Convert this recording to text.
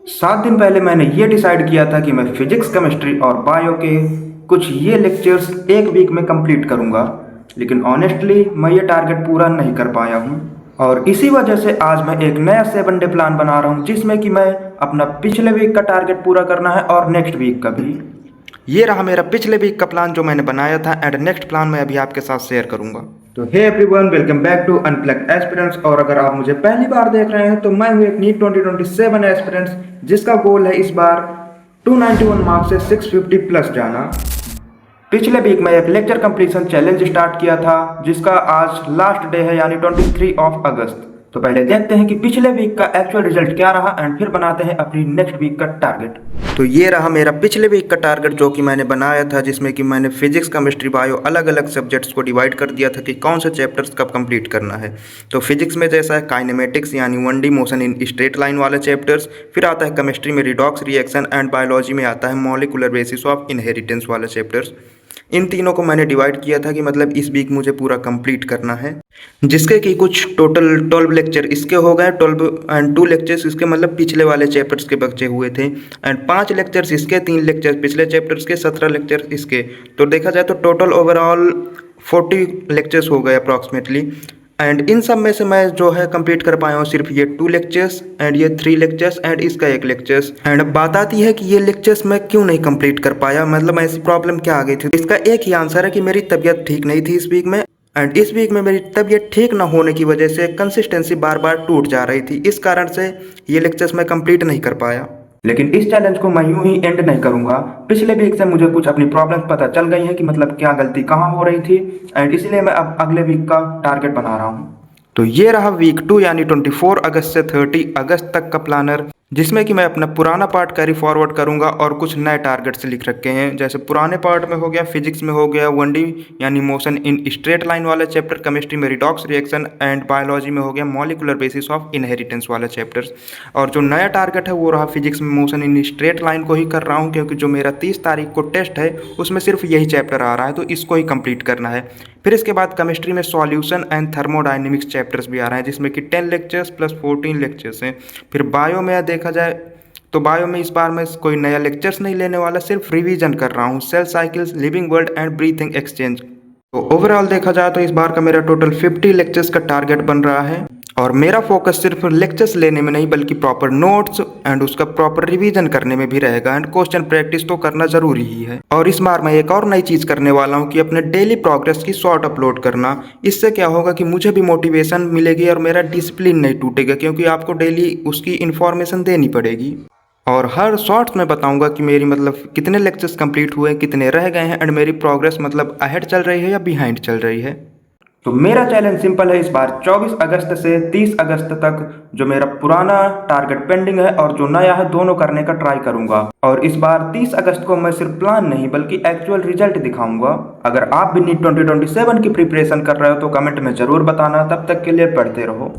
7 दिन पहले मैंने ये डिसाइड किया था कि मैं फिजिक्स, केमिस्ट्री और बायो के कुछ ये लेक्चर्स एक वीक में कंप्लीट करूँगा, लेकिन ऑनेस्टली मैं ये टारगेट पूरा नहीं कर पाया हूँ। और इसी वजह से आज मैं एक नया 7 डे प्लान बना रहा हूँ, जिसमें कि मैं अपना पिछले वीक का टारगेट पूरा करना है और नेक्स्ट वीक का भी। ये रहा मेरा पिछले वीक का प्लान जो मैंने बनाया था, एंड नेक्स्ट प्लान मैं अभी आपके साथ शेयर करूँगा। तो hey everyone, welcome back to unplugged aspirants. और अगर आप मुझे पहली बार देख रहे हैं तो मैं हूँ एक नीट 2027 एस्पिरेंट्स, जिसका गोल है इस बार 291 मार्क्स से 650 प्लस जाना। पिछले वीक में एक लेक्चर कंप्लीशन चैलेंज स्टार्ट किया था, जिसका आज लास्ट डे है, यानी 23 अगस्त। तो पहले देखते हैं कि पिछले वीक का एक्चुअल रिजल्ट क्या रहा, एंड फिर बनाते हैं अपनी नेक्स्ट वीक का टारगेट। तो ये रहा मेरा पिछले वीक का टारगेट जो कि मैंने बनाया था, जिसमें कि मैंने फिजिक्स, केमिस्ट्री, बायो अलग अलग सब्जेक्ट्स को डिवाइड कर दिया था कि कौन से चैप्टर्स कब कंप्लीट करना है। तो फिजिक्स में जैसा है काइनेमेटिक्स यानी 1D motion in straight line वाले चैप्टर्स, फिर आता है केमिस्ट्री में रिडॉक्स रिएक्शन, एंड बायोलॉजी में आता है मॉलिकुलर बेसिस ऑफ इनहेरिटेंस वाले चैप्टर्स। इन तीनों को मैंने डिवाइड किया था कि मतलब इस वीक मुझे पूरा कंप्लीट करना है, जिसके कि कुछ टोटल 12 लेक्चर इसके हो गए, 12 एंड 2 लेक्चर्स इसके मतलब पिछले वाले चैप्टर्स के बचे हुए थे, एंड 5 लेक्चर्स इसके, 3 लेक्चर पिछले चैप्टर्स के, 17 लेक्चर इसके। तो देखा जाए तो टोटल ओवरऑल 40 लेक्चर्स हो गए अप्रॉक्सीमेटली। एंड इन सब में से मैं जो है कंप्लीट कर पाया हूँ सिर्फ ये 2 लेक्चर्स, एंड ये 3 लेक्चर्स, एंड इसका 1 लेक्चर्स। एंड अब बात आती है कि ये लेक्चर्स मैं क्यों नहीं कंप्लीट कर पाया, मतलब ऐसी प्रॉब्लम क्या आ गई थी। इसका एक ही आंसर है कि मेरी तबीयत ठीक नहीं थी इस वीक में, एंड इस वीक में मेरी तबीयत ठीक ना होने की वजह से कंसिस्टेंसी बार बार टूट जा रही थी। इस कारण से ये लेक्चर्स मैं कंप्लीट नहीं कर पाया। लेकिन इस चैलेंज को मैं यूं ही एंड नहीं करूंगा। पिछले वीक से मुझे कुछ अपनी प्रॉब्लम्स पता चल गई हैं कि मतलब क्या गलती कहाँ हो रही थी, एंड इसलिए मैं अब अगले वीक का टारगेट बना रहा हूँ। तो ये रहा वीक 2 यानी 24 अगस्त से 30 अगस्त तक का प्लानर, जिसमें कि मैं अपना पुराना पार्ट कैरी फॉरवर्ड करूंगा और कुछ नए टारगेट्स लिख रखे हैं। जैसे पुराने पार्ट में हो गया फिजिक्स में हो गया 1D यानी मोशन इन स्ट्रेट लाइन वाला चैप्टर, केमिस्ट्री में रिडॉक्स रिएक्शन, एंड बायोलॉजी में हो गया मॉलिकुलर बेसिस ऑफ इनहेरिटेंस वाला चैप्टर्स। और जो नया टारगेट है वो रहा फिजिक्स में मोशन इन स्ट्रेट लाइन को ही कर रहा हूँ, क्योंकि जो मेरा 30 तारीख को टेस्ट है उसमें सिर्फ यही चैप्टर आ रहा है, तो इसको ही कंप्लीट करना है। फिर इसके बाद केमिस्ट्री में सॉल्यूशन एंड थर्मोडायनेमिक्स चैप्टर्स भी आ रहे हैं, जिसमें कि 10 लेक्चर्स प्लस 14 लेक्चर्स हैं। फिर बायो में देखा जाए तो बायो में इस बार मैं कोई नया लेक्चर्स नहीं लेने वाला, सिर्फ रिवीजन कर रहा हूँ cell cycles, living world and breathing exchange. तो ओवरऑल देखा जाए तो इस बार का मेरा टोटल 50 लेक्चर्स का टारगेट बन रहा है, और मेरा फोकस सिर्फ लेक्चर्स लेने में नहीं बल्कि प्रॉपर नोट्स एंड उसका प्रॉपर रिवीजन करने में भी रहेगा, एंड क्वेश्चन प्रैक्टिस तो करना जरूरी ही है। और इस बार मैं एक और नई चीज़ करने वाला हूँ कि अपने डेली प्रोग्रेस की शॉर्ट अपलोड करना। इससे क्या होगा कि मुझे भी मोटिवेशन मिलेगी और मेरा डिसिप्लिन नहीं टूटेगा, क्योंकि आपको डेली उसकी इन्फॉर्मेशन देनी पड़ेगी। और हर शॉर्ट्स में बताऊंगा कि मेरी मतलब कितने लेक्चर्स कंप्लीट हुए, कितने रह गए हैं, एंड मेरी प्रोग्रेस मतलब अहेड चल रही है या बिहाइंड चल रही है। तो मेरा चैलेंज सिंपल है, इस बार 24 अगस्त से 30 अगस्त तक जो मेरा पुराना टारगेट पेंडिंग है और जो नया है दोनों करने का ट्राई करूंगा। और इस बार 30 अगस्त को मैं सिर्फ प्लान नहीं बल्कि एक्चुअल रिजल्ट दिखाऊंगा। अगर आप भी नीट 2027 की प्रिपरेशन कर रहे हो तो कमेंट में जरूर बताना। तब तक के लिए पढ़ते रहो।